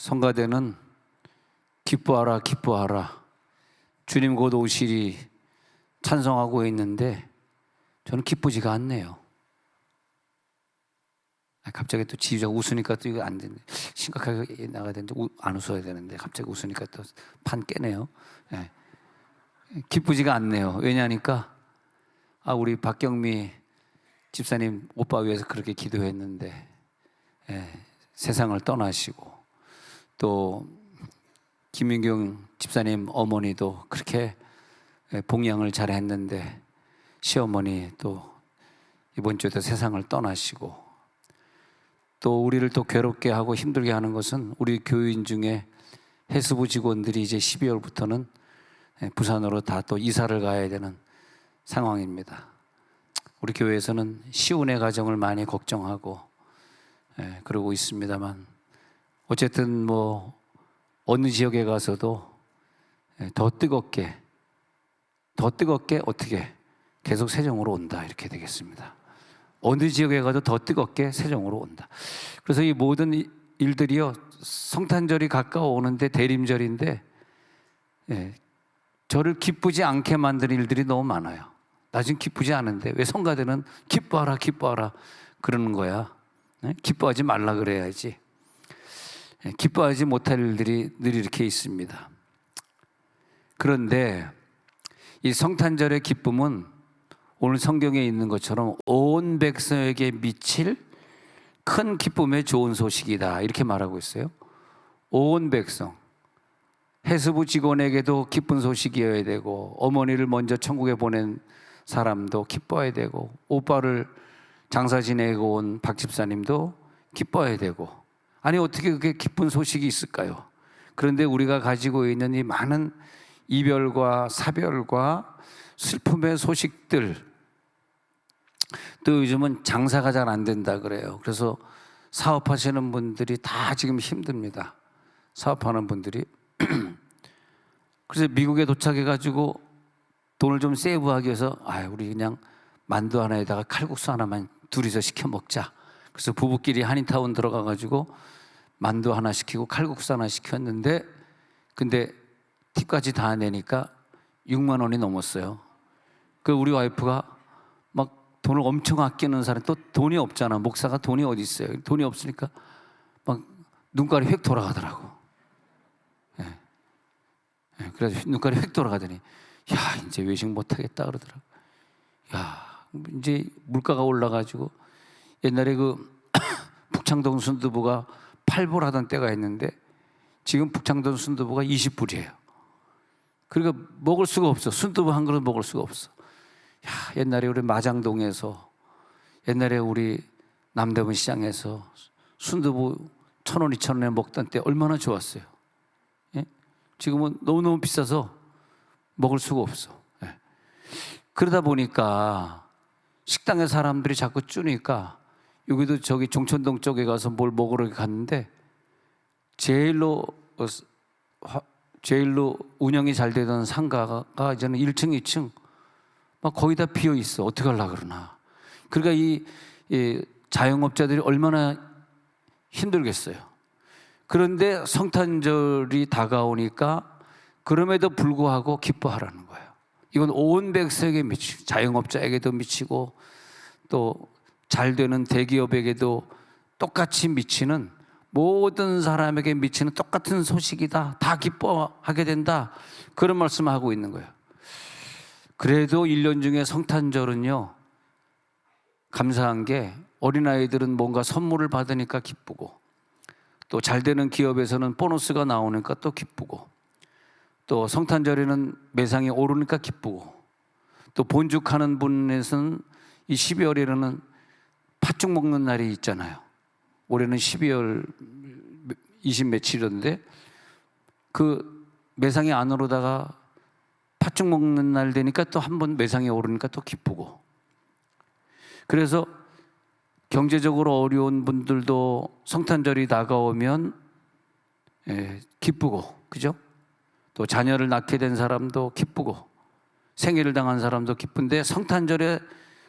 성가대는 기뻐하라 기뻐하라 주님 곧 오시리 찬송하고 있는데 저는 기쁘지가 않네요. 갑자기 또 지휘자가 웃으니까 또 이거 안 되는데, 심각하게 나가야 되는데 안 웃어야 되는데 갑자기 웃으니까 또 판 깨네요. 네. 기쁘지가 않네요. 왜냐하니까 우리 박경미 집사님 오빠 위해서 그렇게 기도했는데 세상을 떠나시고, 또 김민경 집사님 어머니도 그렇게 봉양을 잘 했는데 시어머니 또 이번 주에도 세상을 떠나시고, 또 우리를 또 괴롭게 하고 힘들게 하는 것은 우리 교인 중에 해수부 직원들이 이제 12월부터는 부산으로 다 또 이사를 가야 되는 상황입니다. 우리 교회에서는 시운의 가정을 많이 걱정하고 그러고 있습니다만, 어쨌든 뭐 어느 지역에 가서도 더 뜨겁게 어떻게 계속 세종으로 온다, 이렇게 되겠습니다. 어느 지역에 가도 더 뜨겁게 세종으로 온다. 그래서 이 모든 일들이요, 성탄절이 가까워오는데 대림절인데 저를 기쁘지 않게 만드는 일들이 너무 많아요. 나 지금 기쁘지 않은데 왜 성가대는 기뻐하라 기뻐하라 그러는 거야. 기뻐하지 말라 그래야지. 기뻐하지 못할 일들이 늘 이렇게 있습니다. 그런데 이 성탄절의 기쁨은 오늘 성경에 있는 것처럼 온 백성에게 미칠 큰 기쁨의 좋은 소식이다, 이렇게 말하고 있어요. 온 백성, 해수부 직원에게도 기쁜 소식이어야 되고, 어머니를 먼저 천국에 보낸 사람도 기뻐해야 되고, 오빠를 장사 지내고 온 박 집사님도 기뻐해야 되고, 아니 어떻게 그렇게 기쁜 소식이 있을까요? 그런데 우리가 가지고 있는 이 많은 이별과 사별과 슬픔의 소식들, 또 요즘은 장사가 잘 안 된다 그래요. 그래서 사업하시는 분들이 다 지금 힘듭니다. 사업하는 분들이. 그래서 미국에 도착해가지고 돈을 좀 세이브하기 위해서 우리 그냥 만두 하나에다가 칼국수 하나만 둘이서 시켜 먹자. 그래서 부부끼리 한인타운 들어가가지고 만두 하나 시키고 칼국수 하나 시켰는데, 근데 팁까지 다 내니까 6만 원이 넘었어요. 그 우리 와이프가 막 돈을 엄청 아끼는 사람, 또 돈이 없잖아. 목사가 돈이 어디 있어요. 돈이 없으니까 막 눈깔이 휙 돌아가더라고. 그래서 눈깔이 휙 돌아가더니 이제 외식 못하겠다 그러더라고. 이제 물가가 올라가지고, 옛날에 그 북창동 순두부가 8불 하던 때가 있는데 지금 북창동 순두부가 20불이에요. 그러니까 먹을 수가 없어. 순두부 한 그릇 먹을 수가 없어. 옛날에 우리 마장동에서, 옛날에 우리 남대문 시장에서 순두부 1,000원, 2,000원에 먹던 때 얼마나 좋았어요. 지금은 너무너무 비싸서 먹을 수가 없어. 그러다 보니까 식당에 사람들이 자꾸 줄으니까, 여기도 저기 종천동 쪽에 가서 뭘 먹으러 갔는데 제일로 운영이 잘 되던 상가가 이제는 1층, 2층 막 거의 다 비어 있어. 어떻게 하려고 그러나. 그러니까 이 자영업자들이 얼마나 힘들겠어요. 그런데 성탄절이 다가오니까 그럼에도 불구하고 기뻐하라는 거예요. 이건 온 백성에게 미치고, 자영업자에게도 미치고, 또 잘 되는 대기업에게도 똑같이 미치는, 모든 사람에게 미치는 똑같은 소식이다. 다 기뻐하게 된다. 그런 말씀을 하고 있는 거예요. 그래도 1년 중에 성탄절은요, 감사한 게 어린아이들은 뭔가 선물을 받으니까 기쁘고, 또 잘 되는 기업에서는 보너스가 나오니까 또 기쁘고, 또 성탄절에는 매상이 오르니까 기쁘고, 또 본죽하는 분에서는 이 12월에는 팥죽 먹는 날이 있잖아요. 올해는 12월 20 며칠이었는데 그 매상이 안 오르다가 팥죽 먹는 날 되니까 또 한 번 매상이 오르니까 또 기쁘고, 그래서 경제적으로 어려운 분들도 성탄절이 다가오면 기쁘고, 그죠? 또 자녀를 낳게 된 사람도 기쁘고, 생일을 당한 사람도 기쁜데, 성탄절에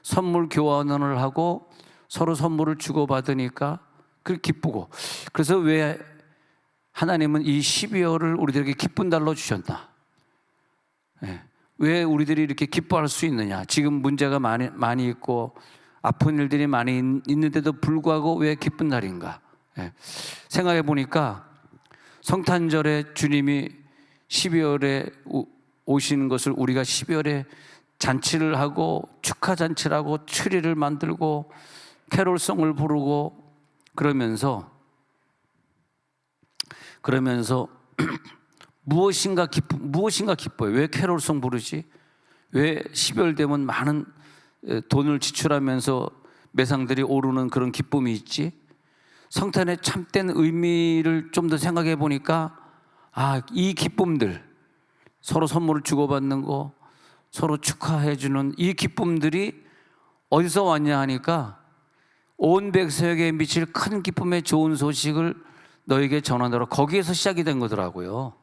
선물 교환을 하고 서로 선물을 주고받으니까 그게 기쁘고, 그래서 왜 하나님은 이 12월을 우리들에게 기쁜 달로 주셨나? 예. 왜 우리들이 이렇게 기뻐할 수 있느냐? 지금 문제가 많이 있고 아픈 일들이 많이 있는데도 불구하고 왜 기쁜 날인가? 예. 생각해 보니까 성탄절에 주님이 12월에 오시는 것을 우리가 12월에 잔치를 하고 축하 잔치를 하고 추리를 만들고 캐롤송을 부르고 그러면서 무엇인가 기뻐요. 왜 캐롤송 부르지? 왜 12월 되면 많은 돈을 지출하면서 매상들이 오르는 그런 기쁨이 있지? 성탄의 참된 의미를 좀 더 생각해 보니까 이 기쁨들, 서로 선물을 주고받는 거, 서로 축하해 주는 이 기쁨들이 어디서 왔냐 하니까 온 백성에게 미칠 큰 기쁨의 좋은 소식을 너에게 전하노라. 거기에서 시작이 된 거더라고요.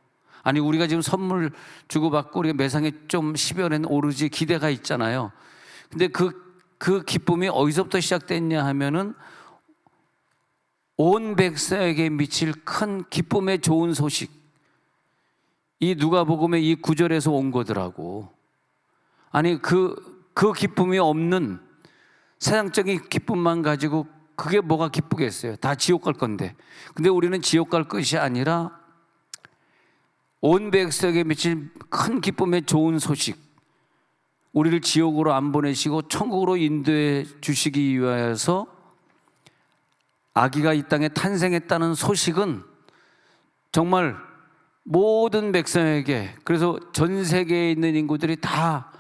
아니 우리가 지금 선물 주고받고 우리가 매상에 좀 12월에는 오르지 기대가 있잖아요. 근데 그 기쁨이 어디서부터 시작됐냐 하면은 온 백성에게 미칠 큰 기쁨의 좋은 소식, 이 누가복음의 이 구절에서 온 거더라고. 아니 그 기쁨이 없는 세상적인 기쁨만 가지고 그게 뭐가 기쁘겠어요? 다 지옥 갈 건데. 근데 우리는 지옥 갈 것이 아니라 온 백성에게 미칠 큰 기쁨의 좋은 소식, 우리를 지옥으로 안 보내시고 천국으로 인도해 주시기 위하여서 아기가 이 땅에 탄생했다는 소식은 정말 모든 백성에게, 그래서 전 세계에 있는 인구들이 다,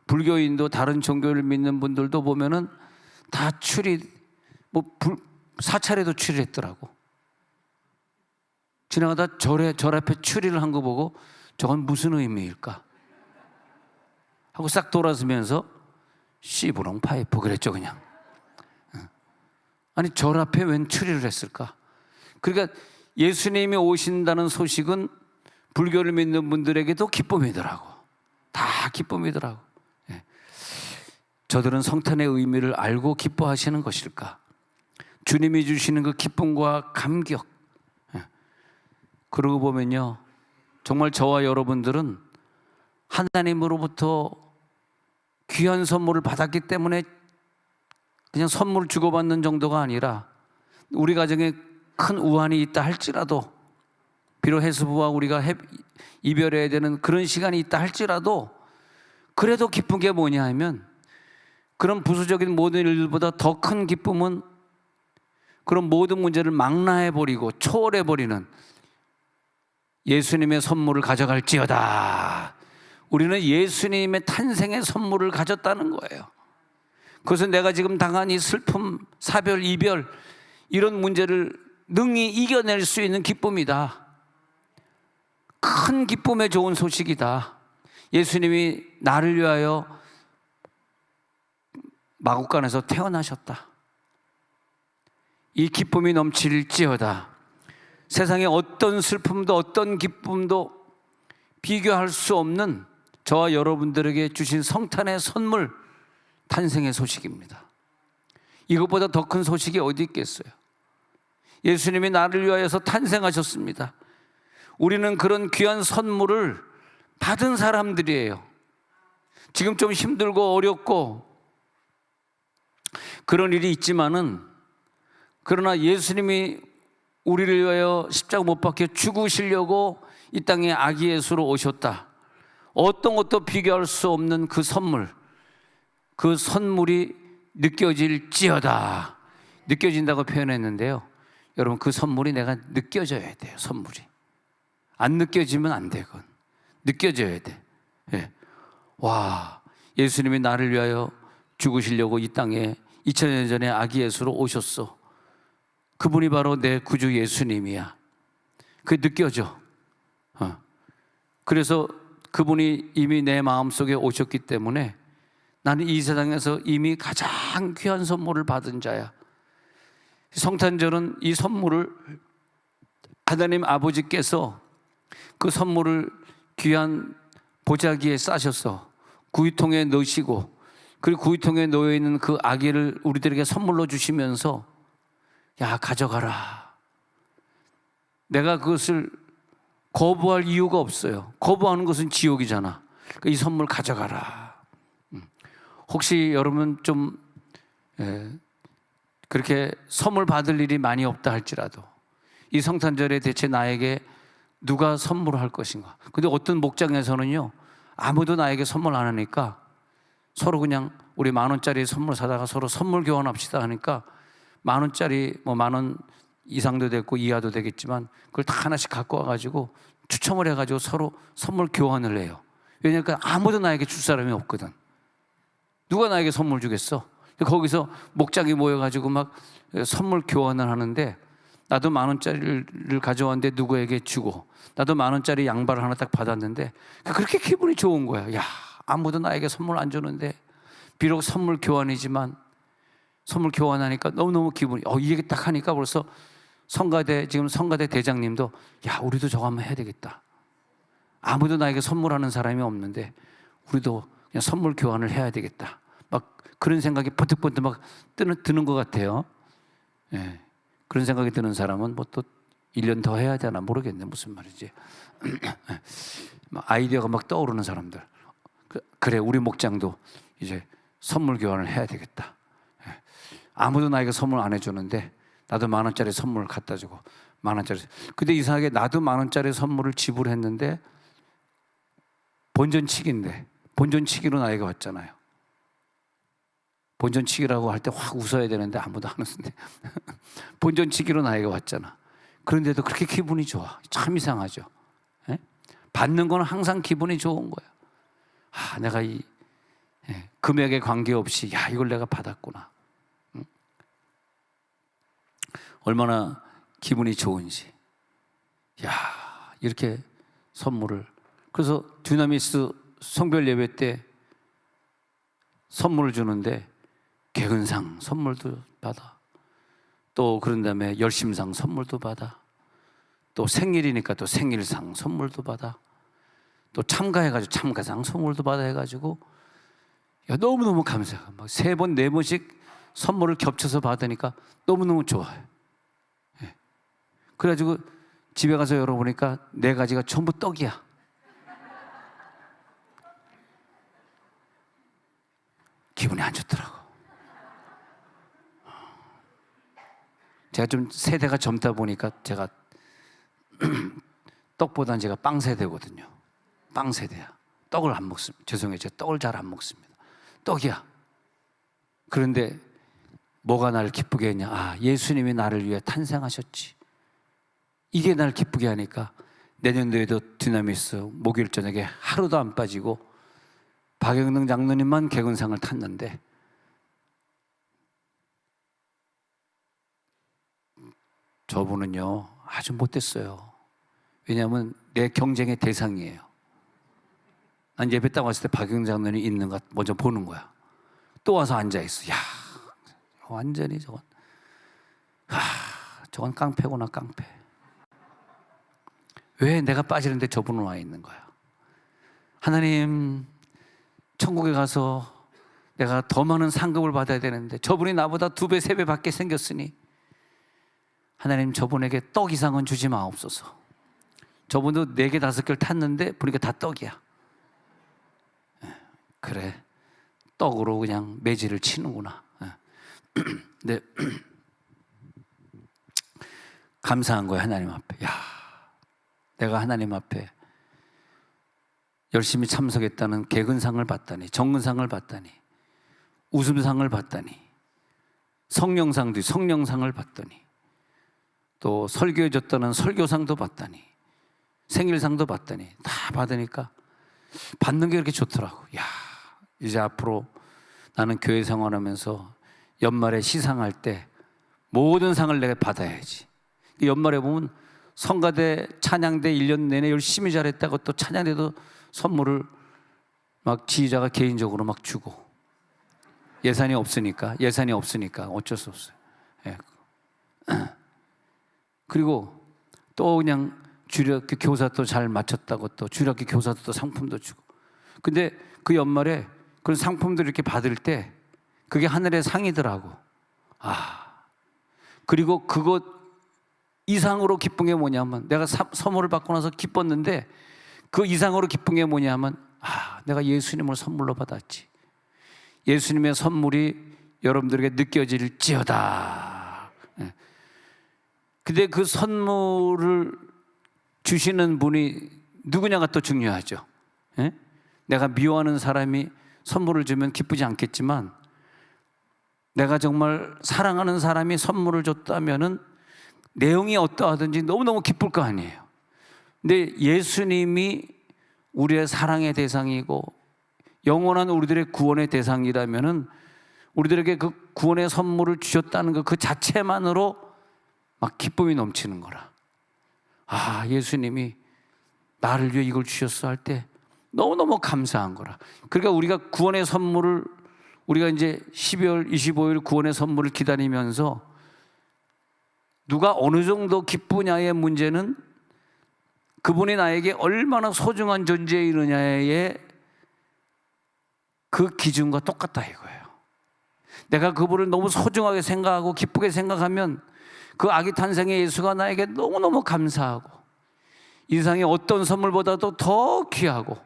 불교인도 다른 종교를 믿는 분들도 보면은 다 사찰에도 추리했더라고. 지나가다 절 앞에 추리를 한 거 보고 저건 무슨 의미일까 하고 싹 돌아서면서 씨부렁 파이프 그랬죠 그냥. 아니 절 앞에 웬 추리를 했을까? 그러니까 예수님이 오신다는 소식은 불교를 믿는 분들에게도 기쁨이더라고. 다 기쁨이더라고. 예. 저들은 성탄의 의미를 알고 기뻐하시는 것일까? 주님이 주시는 그 기쁨과 감격. 예. 그러고 보면요, 정말 저와 여러분들은 하나님으로부터 귀한 선물을 받았기 때문에 그냥 선물을 주고받는 정도가 아니라 우리 가정에 큰 우환이 있다 할지라도, 비록 해수부와 우리가 이별해야 되는 그런 시간이 있다 할지라도 그래도 기쁜 게 뭐냐 하면, 그런 부수적인 모든 일들보다 더 큰 기쁨은 그런 모든 문제를 망라해버리고 초월해버리는 예수님의 선물을 가져갈지어다. 우리는 예수님의 탄생의 선물을 가졌다는 거예요. 그것은 내가 지금 당한 이 슬픔, 사별, 이별, 이런 문제를 능히 이겨낼 수 있는 기쁨이다. 큰 기쁨의 좋은 소식이다. 예수님이 나를 위하여 마국간에서 태어나셨다. 이 기쁨이 넘칠지어다. 세상에 어떤 슬픔도 어떤 기쁨도 비교할 수 없는 저와 여러분들에게 주신 성탄의 선물, 탄생의 소식입니다. 이것보다 더 큰 소식이 어디 있겠어요? 예수님이 나를 위하여서 탄생하셨습니다. 우리는 그런 귀한 선물을 받은 사람들이에요. 지금 좀 힘들고 어렵고 그런 일이 있지만은, 그러나 예수님이 우리를 위하여 십자가 못 박혀 죽으시려고 이 땅에 아기 예수로 오셨다. 어떤 것도 비교할 수 없는 그 선물, 그 선물이 느껴질지어다. 느껴진다고 표현했는데요, 여러분 그 선물이 내가 느껴져야 돼요. 선물이 안 느껴지면 안 되건 느껴져야 돼. 예. 와, 예수님이 나를 위하여 죽으시려고 이 땅에 2000년 전에 아기 예수로 오셨어. 그분이 바로 내 구주 예수님이야. 그게 느껴져. 그래서 그분이 이미 내 마음속에 오셨기 때문에 나는 이 세상에서 이미 가장 귀한 선물을 받은 자야. 성탄절은 이 선물을 하나님 아버지께서 그 선물을 귀한 보자기에 싸셔서 구유통에 넣으시고, 그리고 구유통에 놓여 있는 그 아기를 우리들에게 선물로 주시면서 야, 가져가라. 내가 그것을 거부할 이유가 없어요. 거부하는 것은 지옥이잖아. 그러니까 이 선물 가져가라. 혹시 여러분 좀 그렇게 선물 받을 일이 많이 없다 할지라도 이 성탄절에 대체 나에게 누가 선물을 할 것인가? 근데 어떤 목장에서는요, 아무도 나에게 선물 안 하니까 서로 그냥 우리 10,000원짜리 선물 사다가 서로 선물 교환합시다 하니까 10,000원짜리 뭐 10,000원 이상도 됐고 이하도 되겠지만 그걸 다 하나씩 갖고 와가지고 추첨을 해가지고 서로 선물 교환을 해요. 왜냐하면 아무도 나에게 줄 사람이 없거든. 누가 나에게 선물 주겠어? 거기서 목장이 모여가지고 막 선물 교환을 하는데 나도 10,000원짜리를 가져왔는데 누구에게 주고 나도 10,000원짜리 양발을 하나 딱 받았는데 그렇게 기분이 좋은 거야. 야, 아무도 나에게 선물 안 주는데 비록 선물 교환이지만 선물 교환하니까 너무너무 기분이 이 얘기 딱 하니까 벌써 지금 성가대 대장님도 야, 우리도 저거 한번 해야 되겠다. 아무도 나에게 선물하는 사람이 없는데 우리도 그냥 선물 교환을 해야 되겠다. 막 그런 생각이 번뜩번뜩 막 드는 것 같아요. 예. 그런 생각이 드는 사람은 뭐 또 1년 더 해야 되나 모르겠네. 무슨 말인지. 아이디어가 막 떠오르는 사람들. 그래, 우리 목장도 이제 선물 교환을 해야 되겠다. 예. 아무도 나에게 선물 안 해주는데 나도 10,000원짜리 선물을 갖다 주고 10,000원짜리. 근데 이상하게 나도 10,000원짜리 선물을 지불했는데 본전치기로 나에게 왔잖아요. 본전치기라고 할 때 확 웃어야 되는데 아무도 안 웃는데 본전치기로 나에게 왔잖아. 그런데도 그렇게 기분이 좋아. 참 이상하죠. 예? 받는 건 항상 기분이 좋은 거야. 내가 이 금액에 관계없이 이걸 내가 받았구나. 응? 얼마나 기분이 좋은지. 이렇게 선물을. 그래서 듀나미스 성별 예배 때 선물을 주는데 개근상 선물도 받아. 또 그런 다음에 열심상 선물도 받아. 또 생일이니까 또 생일상 선물도 받아. 또 참가해가지고 참가상 선물도 받아 해가지고 너무너무 감사해. 막 3번, 4번씩 선물을 겹쳐서 받으니까 너무너무 좋아요. 예. 그래가지고 집에 가서 열어보니까 4가지가 전부 떡이야. 기분이 안 좋더라고. 제가 좀 세대가 젊다 보니까 제가 떡보다는 제가 빵 세대거든요. 빵 세대야. 떡을 안 먹습니다. 죄송해요. 제가 떡을 잘 안 먹습니다. 떡이야. 그런데 뭐가 나를 기쁘게 했냐? 예수님이 나를 위해 탄생하셨지. 이게 나를 기쁘게 하니까 내년도에도 듀나미스 목요일 저녁에 하루도 안 빠지고 박영등 장로님만 개근상을 탔는데 저분은요 아주 못됐어요. 왜냐하면 내 경쟁의 대상이에요. 난 예배 딱 왔을 때 박영등 장로님이 있는 것 먼저 보는 거야. 또 와서 앉아있어. 완전히 저건 깡패구나, 깡패. 왜 내가 빠지는데 저분은 와 있는 거야. 하나님, 천국에 가서 내가 더 많은 상급을 받아야 되는데 저분이 나보다 2배, 3배 받게 생겼으니 하나님, 저분에게 떡 이상은 주지 마옵소서. 저분도 4개, 5개를 탔는데 보니까 다 떡이야. 그래, 떡으로 그냥 매질을 치는구나. 근데 감사한 거야, 하나님 앞에. 내가 하나님 앞에 열심히 참석했다는 개근상을 받다니, 정근상을 받다니, 웃음상을 받다니, 성령상을 받다니, 또 설교해줬다는 설교상도 받다니, 생일상도 받다니, 다 받으니까 받는 게 그렇게 좋더라고. 이제 앞으로 나는 교회 생활하면서 연말에 시상할 때 모든 상을 내가 받아야지. 연말에 보면 성가대 찬양대 1년 내내 열심히 잘했다고 또 찬양대도 선물을 막 지휘자가 개인적으로 막 주고, 예산이 없으니까 어쩔 수 없어요. 그리고 또 그냥 주일학교 교사도 잘 마쳤다고 또 주일학교 교사도 또 상품도 주고. 근데 그 연말에 그런 상품들 이렇게 받을 때 그게 하늘의 상이더라고. 그리고 그것 이상으로 기쁜 게 뭐냐면, 내가 선물을 받고 나서 기뻤는데 그 이상으로 기쁜 게 뭐냐면, 내가 예수님을 선물로 받았지. 예수님의 선물이 여러분들에게 느껴질지어다. 근데 그 선물을 주시는 분이 누구냐가 또 중요하죠. 내가 미워하는 사람이 선물을 주면 기쁘지 않겠지만, 내가 정말 사랑하는 사람이 선물을 줬다면은 내용이 어떠하든지 너무너무 기쁠 거 아니에요. 근데 예수님이 우리의 사랑의 대상이고 영원한 우리들의 구원의 대상이라면은 우리들에게 그 구원의 선물을 주셨다는 것 그 자체만으로 막 기쁨이 넘치는 거라. 예수님이 나를 위해 이걸 주셨어 할 때 너무너무 감사한 거라. 그러니까 우리가 구원의 선물을, 우리가 이제 12월 25일 구원의 선물을 기다리면서 누가 어느 정도 기쁘냐의 문제는 그분이 나에게 얼마나 소중한 존재이느냐의 그 기준과 똑같다 이거예요. 내가 그분을 너무 소중하게 생각하고 기쁘게 생각하면 그 아기 탄생의 예수가 나에게 너무너무 감사하고 이 세상의 어떤 선물보다도 더 귀하고,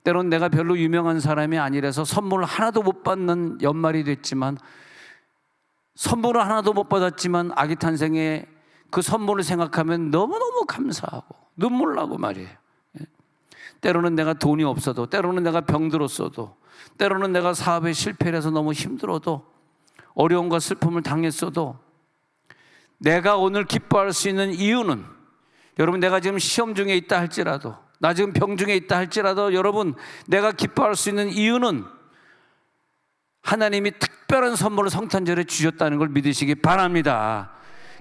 때론 내가 별로 유명한 사람이 아니라서 선물을 하나도 못 받는 연말이 됐지만, 선물을 하나도 못 받았지만 아기 탄생의 그 선물을 생각하면 너무너무 감사하고 눈물 나고 말이에요. 때로는 내가 돈이 없어도, 때로는 내가 병들었어도, 때로는 내가 사업에 실패를 해서 너무 힘들어도, 어려움과 슬픔을 당했어도 내가 오늘 기뻐할 수 있는 이유는, 여러분 내가 지금 시험 중에 있다 할지라도, 나 지금 병 중에 있다 할지라도, 여러분 내가 기뻐할 수 있는 이유는 하나님이 특별한 선물을 성탄절에 주셨다는 걸 믿으시기 바랍니다.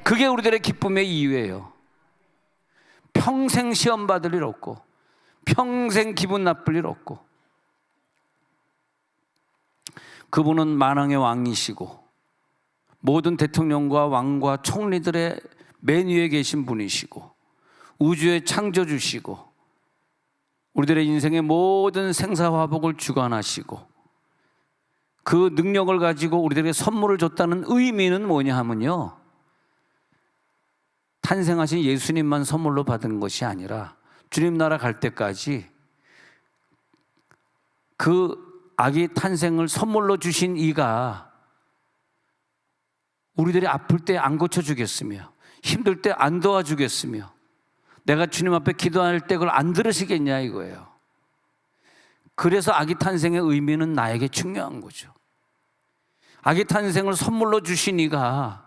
그게 우리들의 기쁨의 이유예요. 평생 시험 받을 일 없고 평생 기분 나쁠 일 없고, 그분은 만왕의 왕이시고 모든 대통령과 왕과 총리들의 맨 위에 계신 분이시고 우주의 창조주시고 우리들의 인생의 모든 생사화복을 주관하시고, 그 능력을 가지고 우리들에게 선물을 줬다는 의미는 뭐냐 하면요, 탄생하신 예수님만 선물로 받은 것이 아니라 주님 나라 갈 때까지 그 아기 탄생을 선물로 주신 이가 우리들이 아플 때 안 고쳐주겠으며 힘들 때 안 도와주겠으며 내가 주님 앞에 기도할 때 그걸 안 들으시겠냐 이거예요. 그래서 아기 탄생의 의미는 나에게 중요한 거죠. 아기 탄생을 선물로 주신 이가,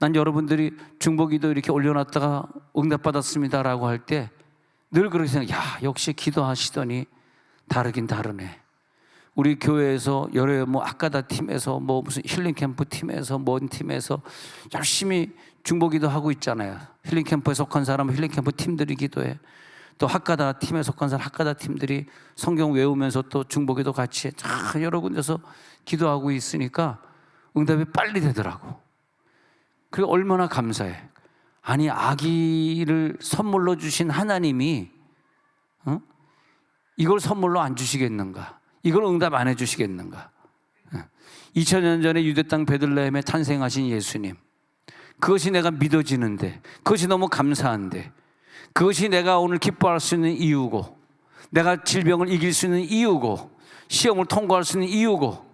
난 여러분들이 중보기도 이렇게 올려놨다가 응답받았습니다라고 할 때 늘 그렇게 생각해. 역시 기도하시더니 다르긴 다르네. 우리 교회에서 여러 아까다 팀에서 무슨 힐링 캠프 팀에서 뭔 팀에서 열심히 중보기도 하고 있잖아요. 힐링 캠프에 속한 사람은 힐링 캠프 팀들이 기도해. 또 학가다 팀에 속한 사람 학가다 팀들이 성경 외우면서 또 중보기도 같이 해. 여러 군데서 기도하고 있으니까 응답이 빨리 되더라고. 그게 얼마나 감사해. 아니, 아기를 선물로 주신 하나님이 이걸 선물로 안 주시겠는가? 이걸 응답 안 해주시겠는가? 2000년 전에 유대 땅 베들레헴에 탄생하신 예수님, 그것이 내가 믿어지는데, 그것이 너무 감사한데, 그것이 내가 오늘 기뻐할 수 있는 이유고, 내가 질병을 이길 수 있는 이유고, 시험을 통과할 수 있는 이유고,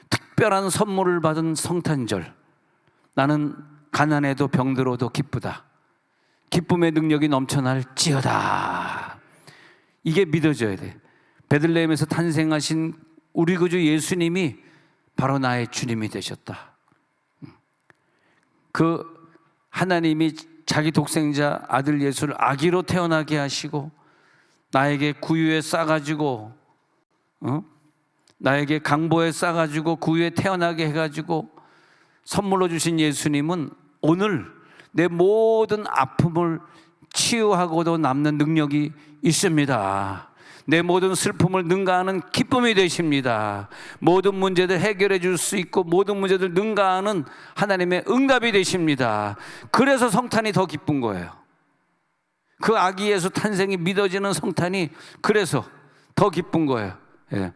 특별한 선물을 받은 성탄절, 나는 가난해도 병들어도 기쁘다. 기쁨의 능력이 넘쳐날지어다. 이게 믿어져야 돼. 베들레헴에서 탄생하신 우리 구주 예수님이 바로 나의 주님이 되셨다. 그 하나님이 자기 독생자 아들 예수를 아기로 태어나게 하시고 나에게 구유에 싸가지고 나에게 강보에 싸가지고 구유에 태어나게 해가지고 선물로 주신 예수님은 오늘 내 모든 아픔을 치유하고도 남는 능력이 있습니다. 내 모든 슬픔을 능가하는 기쁨이 되십니다. 모든 문제들 해결해 줄 수 있고 모든 문제들 능가하는 하나님의 응답이 되십니다. 그래서 성탄이 더 기쁜 거예요. 그 아기 예수 탄생이 믿어지는 성탄이 그래서 더 기쁜 거예요. 예.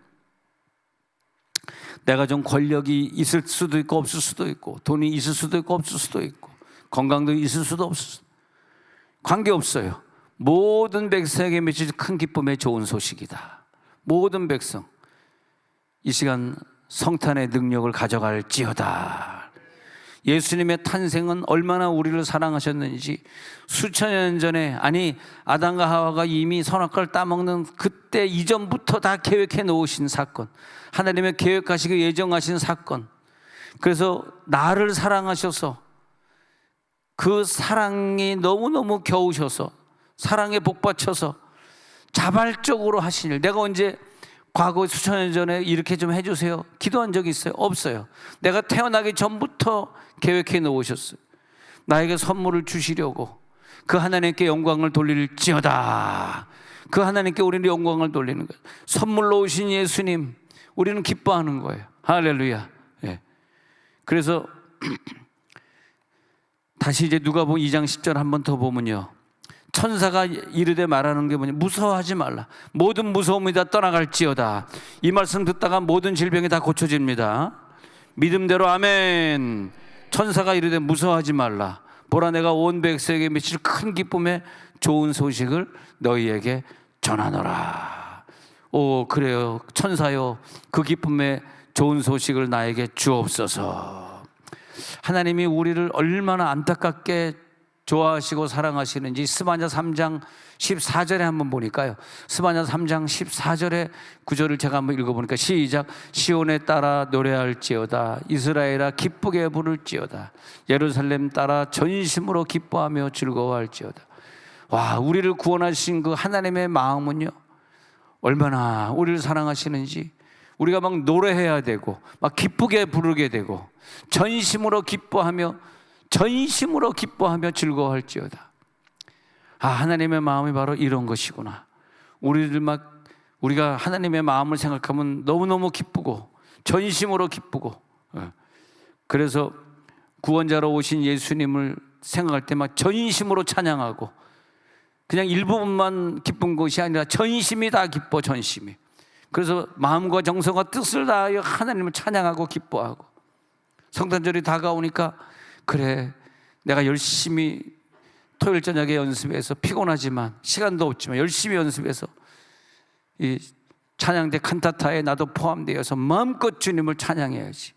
내가 좀 권력이 있을 수도 있고 없을 수도 있고 돈이 있을 수도 있고 없을 수도 있고 건강도 있을 수도 없어요. 관계없어요. 모든 백성에게 맺힐 큰 기쁨의 좋은 소식이다. 모든 백성 이 시간 성탄의 능력을 가져갈지어다. 예수님의 탄생은 얼마나 우리를 사랑하셨는지 수천 년 전에, 아니 아담과 하와가 이미 선악과를 따먹는 그때 이전부터 다 계획해 놓으신 사건, 하나님의 계획하시고 예정하신 사건. 그래서 나를 사랑하셔서 그 사랑이 너무너무 겨우셔서 사랑에 복받쳐서 자발적으로 하신 일. 내가 언제 과거 수천 년 전에 이렇게 좀 해주세요 기도한 적이 있어요? 없어요. 내가 태어나기 전부터 계획해 놓으셨어요. 나에게 선물을 주시려고. 그 하나님께 영광을 돌릴지어다. 그 하나님께 우리는 영광을 돌리는 거예요. 선물로 오신 예수님, 우리는 기뻐하는 거예요. 할렐루야. 예. 그래서 다시 이제 누가복음 2장 10절 한 번 더 보면요, 천사가 이르되 말하는 게 뭐냐, 무서워하지 말라. 모든 무서움이 다 떠나갈지어다. 이 말씀 듣다가 모든 질병이 다 고쳐집니다. 믿음대로 아멘. 천사가 이르되 무서워하지 말라. 보라, 내가 온 백성에게 미칠 큰 기쁨의 좋은 소식을 너희에게 전하노라. 오, 그래요. 천사요, 그 기쁨의 좋은 소식을 나에게 주옵소서. 하나님이 우리를 얼마나 안타깝게 좋아하시고 사랑하시는지 스바냐 3장 14절에 한번 보니까요, 스바냐 3장 14절의 구절을 제가 한번 읽어보니까, 시작. 시온에 따라 노래할지어다. 이스라엘아 기쁘게 부를지어다. 예루살렘 따라 전심으로 기뻐하며 즐거워할지어다. 와, 우리를 구원하신 그 하나님의 마음은요, 얼마나 우리를 사랑하시는지 우리가 막 노래해야 되고 막 기쁘게 부르게 되고 전심으로 기뻐하며 즐거워할지어다. 아, 하나님의 마음이 바로 이런 것이구나. 우리가 하나님의 마음을 생각하면 너무너무 기쁘고 전심으로 기쁘고, 그래서 구원자로 오신 예수님을 생각할 때 막 전심으로 찬양하고, 그냥 일부분만 기쁜 것이 아니라 전심이 다 기뻐, 전심이. 그래서 마음과 정성과 뜻을 다하여 하나님을 찬양하고 기뻐하고, 성탄절이 다가오니까 그래, 내가 열심히 토요일 저녁에 연습해서 피곤하지만 시간도 없지만 열심히 연습해서 이 찬양대 칸타타에 나도 포함되어서 마음껏 주님을 찬양해야지.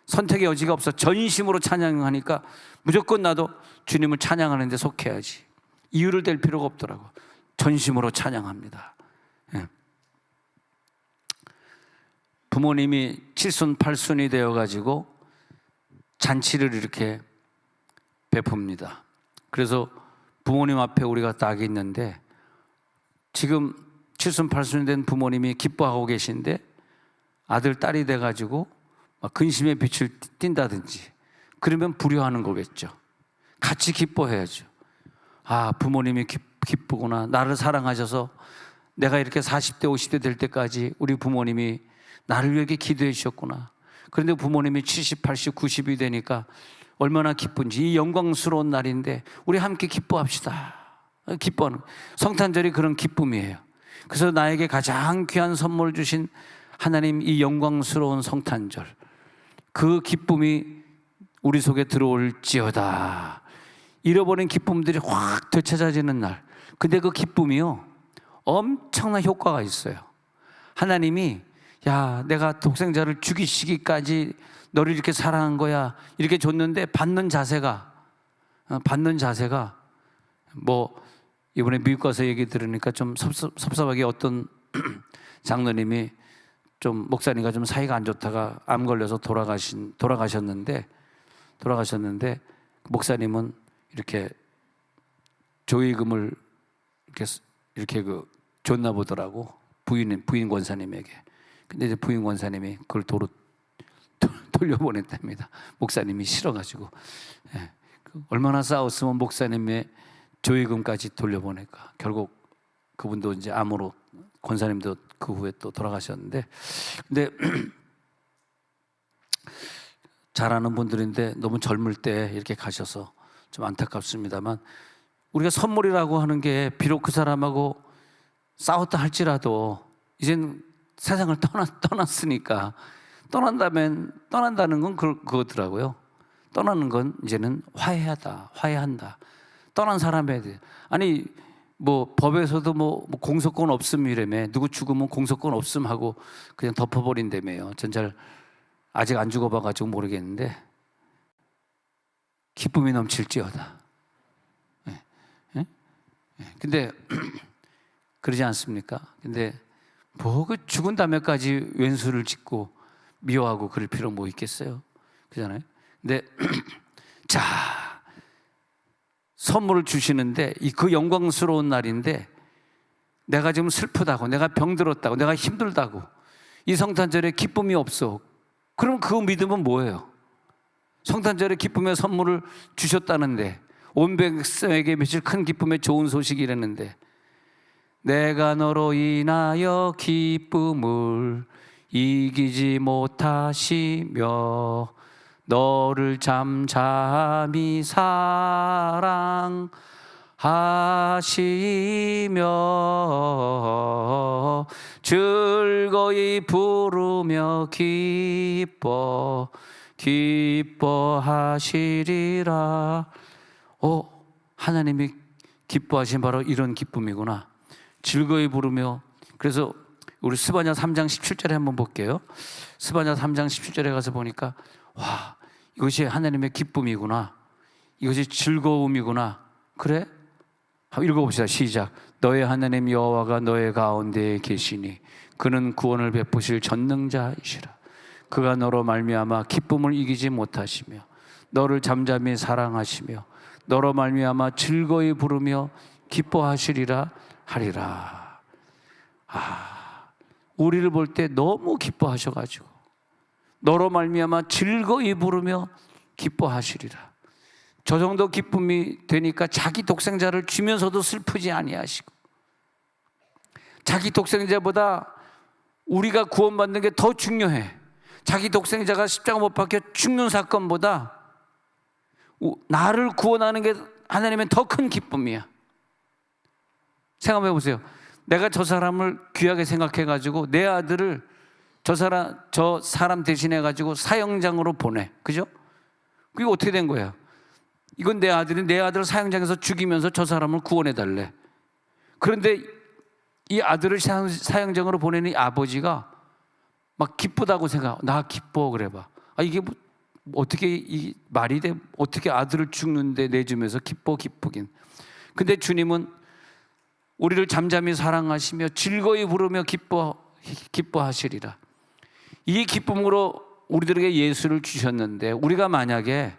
선택의 여지가 없어. 전심으로 찬양하니까 무조건 나도 주님을 찬양하는 데 속해야지. 이유를 댈 필요가 없더라고. 전심으로 찬양합니다. 예. 부모님이 7순 8순이 되어가지고 잔치를 이렇게 베풉니다. 그래서 부모님 앞에 우리가 딱 있는데, 지금 7순 8순이 된 부모님이 기뻐하고 계신데 아들 딸이 돼가지고 막 근심의 빛을 띈다든지 그러면 불효하는 거겠죠. 같이 기뻐해야죠. 아, 부모님이 기쁘구나. 나를 사랑하셔서 내가 이렇게 40대 50대 될 때까지 우리 부모님이 나를 위해 기도해 주셨구나. 그런데 부모님이 70, 80, 90이 되니까 얼마나 기쁜지. 이 영광스러운 날인데 우리 함께 기뻐합시다. 기뻐하는, 성탄절이 그런 기쁨이에요. 그래서 나에게 가장 귀한 선물 주신 하나님, 이 영광스러운 성탄절, 그 기쁨이 우리 속에 들어올지어다. 잃어버린 기쁨들이 확 되찾아지는 날. 근데 그 기쁨이요, 엄청난 효과가 있어요. 하나님이, 야, 내가 독생자를 죽이시기까지 너를 이렇게 사랑한 거야, 이렇게 줬는데 받는 자세가 뭐 이번에 미국 가서 얘기 들으니까 좀 섭섭하게 어떤 장로님이 좀, 목사님과 좀 사이가 안 좋다가 암 걸려서 돌아가셨는데 목사님은 이렇게 조의금을 이렇게 줬나 보더라고, 부인 권사님에게. 근데 이제 부인 권사님이 그걸 돌려보냈답니다. 목사님이 싫어가지고. 예. 얼마나 싸웠으면 목사님의 조의금까지 돌려보낼까. 결국 그분도 이제 암으로, 권사님도 그 후에 또 돌아가셨는데, 근데 잘하는 분들인데 너무 젊을 때 이렇게 가셔서 좀 안타깝습니다만, 우리가 선물이라고 하는 게 비록 그 사람하고 싸웠다 할지라도 이젠 세상을 떠났으니까, 떠난다는 건 그거더라고요. 떠나는 건 이제는 화해한다. 떠난 사람에 대해. 아니 뭐 법에서도 뭐 공소권 없음 이래매, 누구 죽으면 공소권 없음 하고 그냥 덮어버린다며요. 전 잘 아직 안 죽어봐가지고 모르겠는데 기쁨이 넘칠지어다. 근데 그러지 않습니까? 근데 뭐 그 죽은 다음에까지 왼수를 짓고 미워하고 그럴 필요 뭐 있겠어요? 그잖아요. 근데 자, 선물을 주시는데 그 영광스러운 날인데 내가 지금 슬프다고, 내가 병들었다고, 내가 힘들다고 이 성탄절에 기쁨이 없어. 그럼 그 믿음은 뭐예요? 성탄절에 기쁨의 선물을 주셨다는데, 온 백성에게 며칠 큰 기쁨의 좋은 소식이라는데, 내가 너로 인하여 기쁨을 이기지 못하시며 너를 잠잠히 사랑하시며 즐거이 부르며 기뻐하시리라. 하나님이 기뻐하신 바로 이런 기쁨이구나. 즐거이 부르며. 그래서 우리 스바냐 3장 17절에 한번 볼게요. 스바냐 3장 17절에 가서 보니까 와, 이것이 하나님의 기쁨이구나, 이것이 즐거움이구나. 그래? 한번 읽어봅시다. 시작. 너의 하나님 여호와가 너의 가운데에 계시니 그는 구원을 베푸실 전능자이시라. 그가 너로 말미암아 기쁨을 이기지 못하시며 너를 잠잠히 사랑하시며 너로 말미암아 즐거이 부르며 기뻐하시리라 하리라. 우리를 볼 때 너무 기뻐하셔가지고 너로 말미암아 즐거이 부르며 기뻐하시리라. 저 정도 기쁨이 되니까 자기 독생자를 주면서도 슬프지 아니하시고, 자기 독생자보다 우리가 구원받는 게 더 중요해. 자기 독생자가 십자가 못 박혀 죽는 사건보다 나를 구원하는 게 하나님의 더 큰 기쁨이야. 생각해 보세요. 내가 저 사람을 귀하게 생각해가지고 내 아들을 저 사람 대신해가지고 사형장으로 보내. 그죠? 그게 어떻게 된 거야? 이건 내 아들을 사형장에서 죽이면서 저 사람을 구원해달래. 그런데 이 아들을 사형장으로 보내는 이 아버지가 막 기쁘다고 나 기뻐 그래봐. 이게 뭐 어떻게 이 말이 돼? 어떻게 아들을 죽는데 내주면서 기쁘긴. 근데 주님은 우리를 잠잠히 사랑하시며 즐거이 부르며 기뻐하시리라. 이 기쁨으로 우리들에게 예수를 주셨는데, 우리가 만약에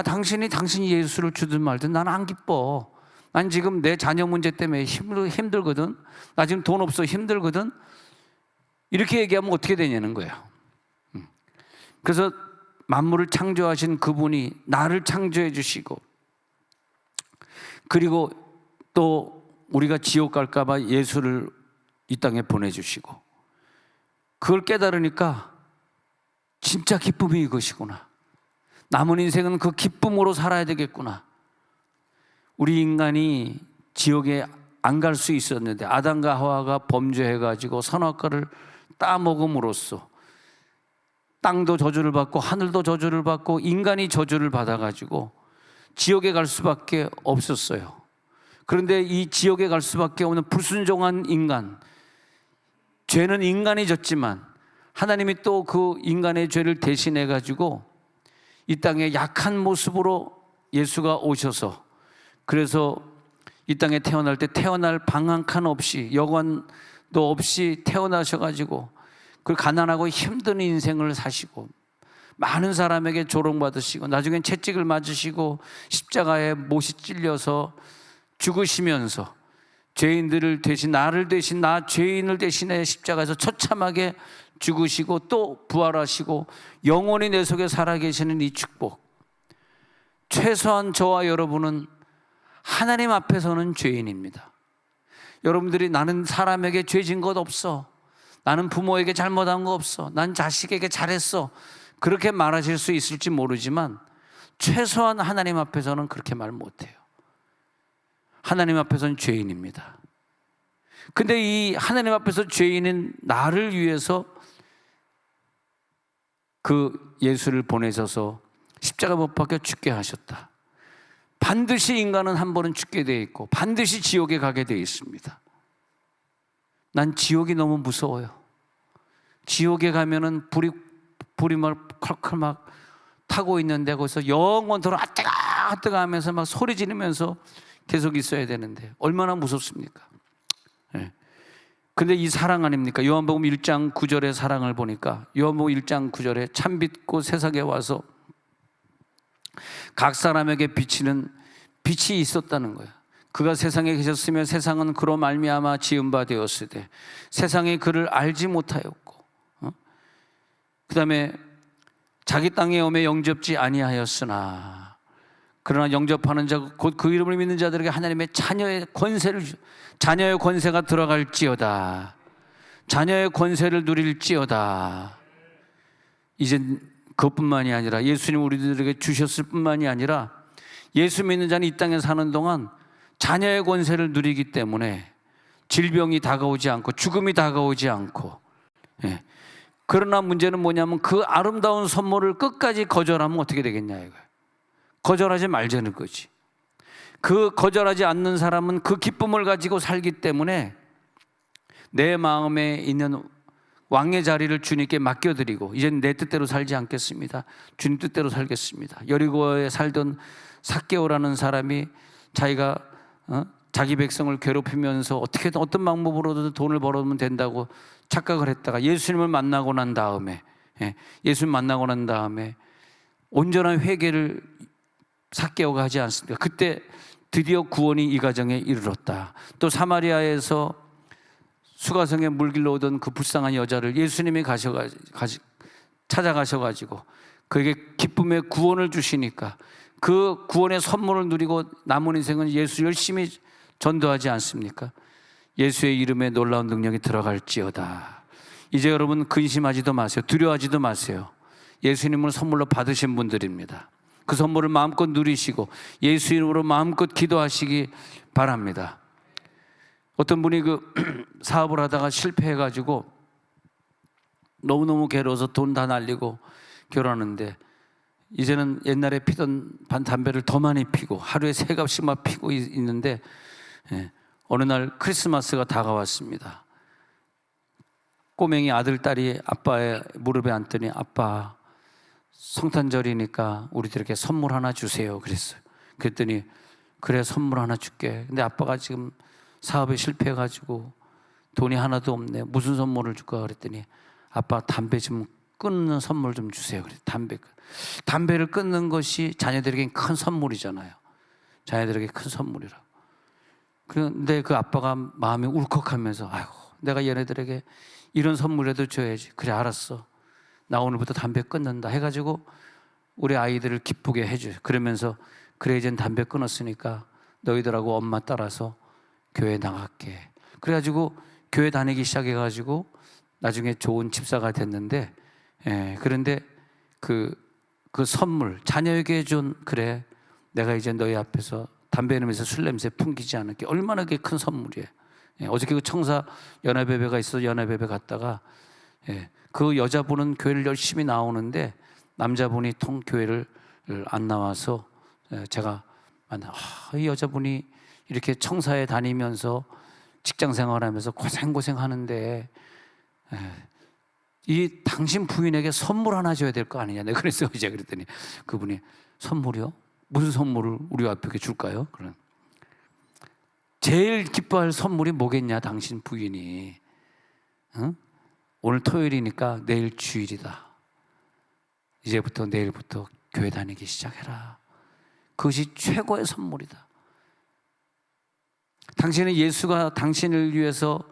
당신이 예수를 주든 말든 난 안 기뻐, 난 지금 내 자녀 문제 때문에 힘들거든, 나 지금 돈 없어 힘들거든, 이렇게 얘기하면 어떻게 되냐는 거예요. 그래서 만물을 창조하신 그분이 나를 창조해 주시고, 그리고 또 우리가 지옥 갈까 봐 예수를 이 땅에 보내주시고, 그걸 깨달으니까 진짜 기쁨이 이것이구나. 남은 인생은 그 기쁨으로 살아야 되겠구나. 우리 인간이 지옥에 안 갈 수 있었는데 아담과 하와가 범죄해가지고 선악과를 따먹음으로써 땅도 저주를 받고 하늘도 저주를 받고 인간이 저주를 받아가지고 지옥에 갈 수밖에 없었어요. 그런데 이 지옥에 갈 수밖에 없는 불순종한 인간, 죄는 인간이 졌지만 하나님이 또 그 인간의 죄를 대신해 가지고 이 땅에 약한 모습으로 예수가 오셔서, 그래서 이 땅에 태어날 때 태어날 방 한 칸 없이, 여관도 없이 태어나셔가지고 그 가난하고 힘든 인생을 사시고 많은 사람에게 조롱받으시고 나중엔 채찍을 맞으시고 십자가에 못이 찔려서 죽으시면서 죄인들을 대신, 나를 대신, 나 죄인을 대신해 십자가에서 처참하게 죽으시고 또 부활하시고 영원히 내 속에 살아계시는 이 축복, 최소한 저와 여러분은 하나님 앞에서는 죄인입니다. 여러분들이 나는 사람에게 죄진 것 없어, 나는 부모에게 잘못한 거 없어, 난 자식에게 잘했어, 그렇게 말하실 수 있을지 모르지만 최소한 하나님 앞에서는 그렇게 말 못해요. 하나님 앞에서는 죄인입니다. 근데 이 하나님 앞에서 죄인인 나를 위해서 그 예수를 보내셔서 십자가 못 박혀 죽게 하셨다. 반드시 인간은 한 번은 죽게 되어 있고 반드시 지옥에 가게 되어 있습니다. 난 지옥이 너무 무서워요. 지옥에 가면은 불이 막 컬컬 막 타고 있는데 거기서 영원토록 아 뜨거 하면서 막 소리 지르면서 계속 있어야 되는데 얼마나 무섭습니까? 네. 근데 이 사랑 아닙니까? 요한복음 1장 9절의 사랑을 보니까 요한복음 1장 9절에 참 빛고 세상에 와서 각 사람에게 비치는 빛이 있었다는 거예요. 그가 세상에 계셨으며 세상은 그로 말미암아 지은 바 되었으되 세상이 그를 알지 못하였고 그 다음에 자기 땅에 오매 영접지 아니하였으나 그러나 영접하는 자 곧 그 이름을 믿는 자들에게 하나님의 자녀의 권세가 들어갈지어다. 자녀의 권세를 누릴지어다. 이젠 그것뿐만이 아니라 예수님 우리들에게 주셨을 뿐만이 아니라 예수 믿는 자는 이 땅에 사는 동안 자녀의 권세를 누리기 때문에 질병이 다가오지 않고 죽음이 다가오지 않고 그러나 문제는 뭐냐면 그 아름다운 선물을 끝까지 거절하면 어떻게 되겠냐 이거예요. 거절하지 말자는 거지. 그 거절하지 않는 사람은 그 기쁨을 가지고 살기 때문에 내 마음에 있는 왕의 자리를 주님께 맡겨드리고 이제는 내 뜻대로 살지 않겠습니다. 주님 뜻대로 살겠습니다. 여리고에 살던 삭개오라는 사람이 자기가 자기 백성을 괴롭히면서 어떻게든 어떤 방법으로든 돈을 벌어오면 된다고 착각을 했다가 예수님을 만나고 난 다음에 온전한 회개를 삭개오가 하지 않습니까? 그때 드디어 구원이 이 가정에 이르렀다. 또 사마리아에서 수가성에 물길로 오던 그 불쌍한 여자를 예수님이 찾아가셔가지고 그에게 기쁨의 구원을 주시니까 그 구원의 선물을 누리고 남은 인생은 예수 열심히 전도하지 않습니까? 예수의 이름에 놀라운 능력이 들어갈지어다. 이제 여러분 근심하지도 마세요. 두려워하지도 마세요. 예수님을 선물로 받으신 분들입니다. 그 선물을 마음껏 누리시고 예수 이름으로 마음껏 기도하시기 바랍니다. 어떤 분이 그 사업을 하다가 실패해가지고 너무너무 괴로워서 돈 다 날리고 결혼하는데 이제는 옛날에 피던 담배를 더 많이 피고 하루에 3갑씩만 피고 있는데 어느 날 크리스마스가 다가왔습니다. 꼬맹이 아들, 딸이 아빠의 무릎에 앉더니 아빠 성탄절이니까 우리들에게 선물 하나 주세요 그랬어요. 그랬더니 그래 선물 하나 줄게. 근데 아빠가 지금 사업에 실패해가지고 돈이 하나도 없네. 무슨 선물을 줄까 그랬더니 아빠 담배 좀 끊는 선물 좀 주세요. 그래 담배를 끊는 것이 자녀들에게 큰 선물이잖아요. 자녀들에게 큰 선물이라고. 그런데 그 아빠가 마음이 울컥하면서 아이고 내가 얘네들에게 이런 선물이라도 줘야지. 그래 알았어. 나 오늘부터 담배 끊는다 해가지고 우리 아이들을 기쁘게 해줘요. 그러면서 그래 이젠 담배 끊었으니까 너희들하고 엄마 따라서 교회 나갈게. 그래가지고 교회 다니기 시작해가지고 나중에 좋은 집사가 됐는데 그런데 그 선물 자녀에게 준 그래 내가 이제 너희 앞에서 담배 냄새 술 냄새 풍기지 않을게. 얼마나 그게 큰 선물이에요. 어저께 그 청사 연합예배가 있어서 연합예배 갔다가 그 여자분은 교회를 열심히 나오는데 남자분이 통 교회를 안 나와서 제가 이 여자분이 이렇게 청사에 다니면서 직장 생활하면서 고생하는데 이 당신 부인에게 선물 하나 줘야 될 거 아니냐. 내가 그랬어요. 이제 그랬더니 그분이 선물이요? 무슨 선물을 우리 앞에 줄까요? 그런 제일 기뻐할 선물이 뭐겠냐? 당신 부인이 오늘 토요일이니까 내일 주일이다. 이제부터 내일부터 교회 다니기 시작해라. 그것이 최고의 선물이다. 당신은 예수가 당신을 위해서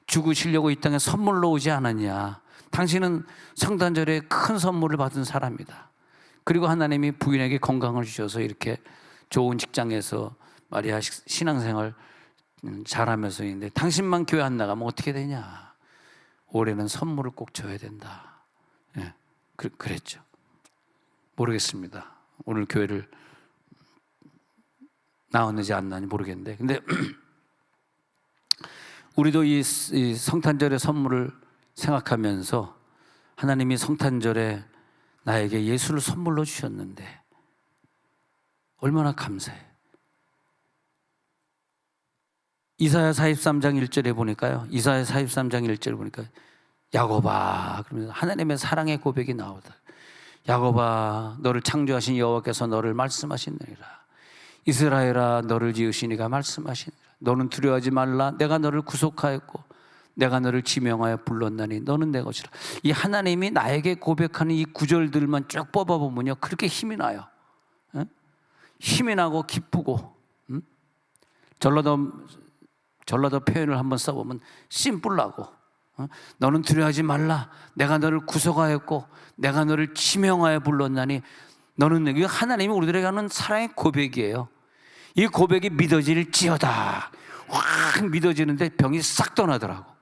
죽으시려고 이 땅에 선물로 오지 않았냐. 당신은 성탄절에 큰 선물을 받은 사람이다. 그리고 하나님이 부인에게 건강을 주셔서 이렇게 좋은 직장에서 말이야 신앙생활 잘하면서 있는데 당신만 교회 안 나가면 어떻게 되냐. 올해는 선물을 꼭 줘야 된다. 그랬죠. 모르겠습니다. 오늘 교회를 나왔는지 안 나왔는지 모르겠는데 근데 우리도 이 성탄절의 선물을 생각하면서 하나님이 성탄절에 나에게 예수를 선물로 주셨는데 얼마나 감사해. 이사야 43장 1절에 보니까요, 이사야 43장 1절에 보니까 야곱아 그러면서 하나님의 사랑의 고백이 나오다. 야곱아 너를 창조하신 여호와께서 너를 말씀하시느니라. 이스라엘아 너를 지으신 이가 말씀하시니라. 너는 두려워하지 말라. 내가 너를 구속하였고 내가 너를 지명하여 불렀나니 너는 내 것이라. 이 하나님이 나에게 고백하는 이 구절들만 쭉 뽑아보면요, 그렇게 힘이 나요. 힘이 나고 기쁘고, 전라도 표현을 한번 써보면 심플하고, 너는 두려워하지 말라. 내가 너를 구속하였고 내가 너를 지명하여 불렀나니 너는. 이게 하나님이 우리들에게 하는 사랑의 고백이에요. 이 고백이 믿어질지어다. 확 믿어지는데 병이 싹 떠나더라고.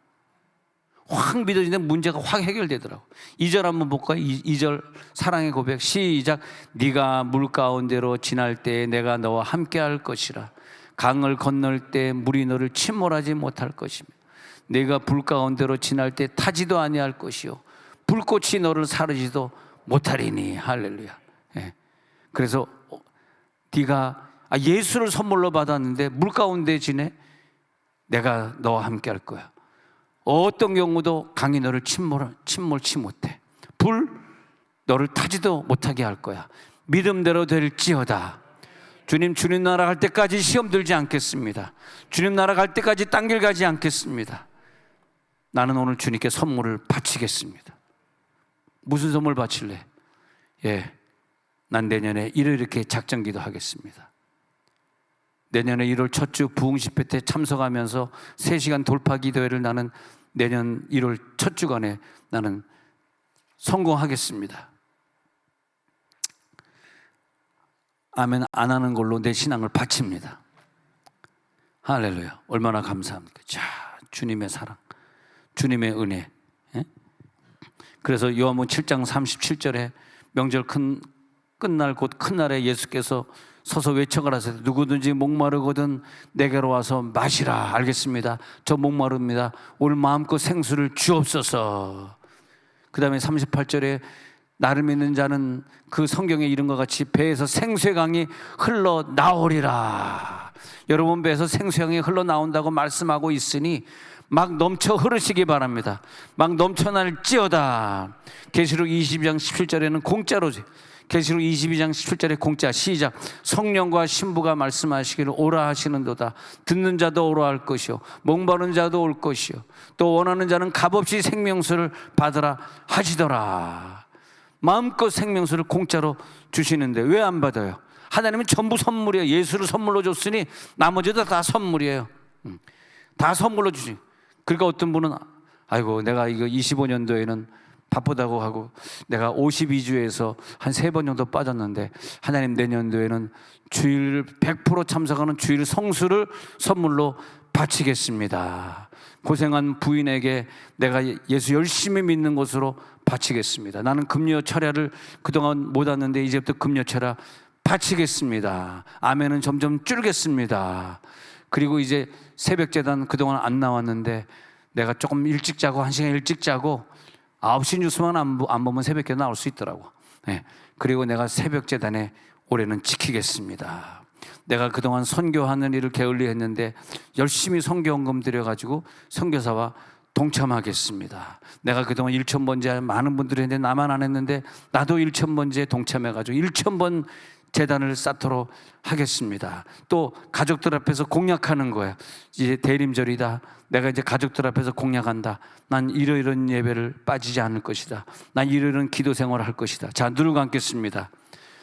확 믿어지는데 문제가 확 해결되더라고. 2절 한번 볼까요? 2절 사랑의 고백 시작. 네가 물 가운데로 지날 때 내가 너와 함께 할 것이라. 강을 건널 때 물이 너를 침몰하지 못할 것이며 네가 불 가운데로 지날 때 타지도 아니할 것이요 불꽃이 너를 사르지도 못하리니. 할렐루야. 예. 그래서 네가 예수를 선물로 받았는데 물 가운데 지내. 내가 너와 함께 할 거야. 어떤 경우도 강이 너를 침몰치 못해. 불 너를 타지도 못하게 할 거야. 믿음대로 될지어다. 주님 나라 갈 때까지 시험 들지 않겠습니다. 주님 나라 갈 때까지 딴 길 가지 않겠습니다. 나는 오늘 주님께 선물을 바치겠습니다. 무슨 선물 바칠래? 난 내년에 이렇게 작정기도 하겠습니다. 내년에 1월 첫 주 부흥 집회 때 참석하면서 3시간 돌파 기도회를 나는 내년 1월 첫 주간에 나는 성공하겠습니다. 아멘 안 하는 걸로 내 신앙을 바칩니다. 할렐루야. 얼마나 감사합니까? 자, 주님의 사랑, 주님의 은혜. 그래서 요한복음 7장 37절에 명절 끝날 곧 큰 날에 예수께서 서서 외쳐가라사대 누구든지 목마르거든 내게로 와서 마시라. 알겠습니다. 저 목마릅니다. 오늘 마음껏 생수를 주옵소서. 그 다음에 38절에 나를 믿는 자는 그 성경에 이름과 같이 배에서 생수의 강이 흘러나오리라. 여러분 배에서 생수의 강이 흘러나온다고 말씀하고 있으니 막 넘쳐 흐르시기 바랍니다. 막 넘쳐날지어다. 계시록 22장 17절에는 공짜로, 계시록 22장 17절에 공짜 시작. 성령과 신부가 말씀하시기를 오라 하시는도다. 듣는 자도 오라 할 것이요 목마른 자도 올 것이요 또 원하는 자는 값없이 생명수를 받으라 하시더라. 마음껏 생명수를 공짜로 주시는데 왜 안 받아요? 하나님은 전부 선물이에요. 예수를 선물로 줬으니 나머지도 다 선물이에요. 다 선물로 주시. 그러니까 어떤 분은 아이고 내가 이거 25년도에는 바쁘다고 하고 내가 52주에서 한 3번 정도 빠졌는데 하나님 내년도에는 주일 100% 참석하는 주일 성수를 선물로 바치겠습니다. 고생한 부인에게 내가 예수 열심히 믿는 것으로 바치겠습니다. 나는 금요 철야를 그동안 못 왔는데 이제부터 금요 철야 바치겠습니다. 아멘은 점점 줄겠습니다. 그리고 이제 새벽 제단 그동안 안 나왔는데 내가 조금 일찍 자고 1시간 일찍 자고 9시 뉴스만 안 보면 새벽 기도 나올 수 있더라고. 그리고 내가 새벽 제단에 올해는 지키겠습니다. 내가 그동안 선교하는 일을 게을리했는데 열심히 선교헌금 드려가지고 선교사와 동참하겠습니다. 내가 그동안 1,000번째 많은 분들이 했는데 나만 안 했는데 나도 1,000번째에 동참해가지고 1,000번 재단을 쌓도록 하겠습니다. 또 가족들 앞에서 공약하는 거야. 이제 대림절이다. 내가 이제 가족들 앞에서 공약한다. 난 이러이러한 예배를 빠지지 않을 것이다. 난 이러이러한 기도 생활을 할 것이다. 자, 누르고 앉겠습니다.